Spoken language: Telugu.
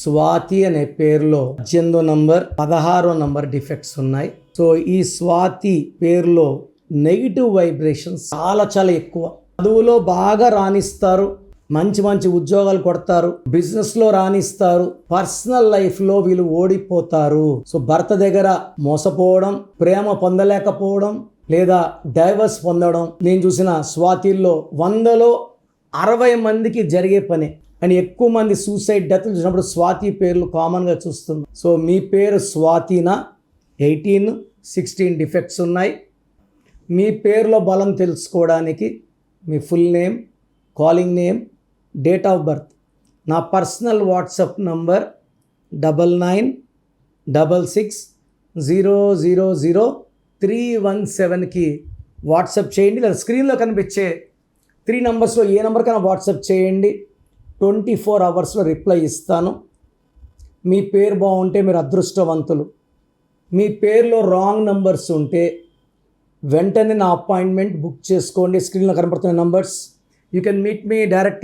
స్వాతి అనే పేరులో 18వ నంబర్ 16వ నంబర్ డిఫెక్ట్స్ ఉన్నాయి. సో ఈ స్వాతి పేరులో నెగిటివ్ వైబ్రేషన్స్ చాలా ఎక్కువ. చదువులో బాగా రాణిస్తారు, మంచి మంచి ఉద్యోగాలు కొడతారు, బిజినెస్లో రాణిస్తారు, పర్సనల్ లైఫ్లో వీళ్ళు ఓడిపోతారు. సో భర్త దగ్గర మోసపోవడం, ప్రేమ పొందలేకపోవడం లేదా డైవర్స్ పొందడం నేను చూసిన స్వాతిల్లో 100లో 60 మందికి జరిగే పని. కానీ ఎక్కువ మంది సూసైడ్ డెత్లు చూసినప్పుడు స్వాతి పేర్లు కామన్గా చూస్తున్నాం. సో మీ పేరు స్వాతినా? 18, 16 డిఫెక్ట్స్ ఉన్నాయి. మీ పేరులో బలం తెలుసుకోవడానికి మీ full name, calling name, date of birth, నా పర్సనల్ వాట్సాప్ నంబర్ 9966000317కి వాట్సాప్ చేయండి. లేదా స్క్రీన్లో కనిపించే 3 నంబర్స్లో ఏ నెంబర్కైనా వాట్సాప్ చేయండి. 24 అవర్స్లో రిప్లై ఇస్తాను. మీ పేరు బాగుంటే మీరు అదృష్టవంతులు. మీ పేరులో రాంగ్ నంబర్స్ ఉంటే వెంటనే నా అపాయింట్మెంట్ బుక్ చేసుకోండి. స్క్రీన్లో కనపడుతున్న numbers. You can meet me directly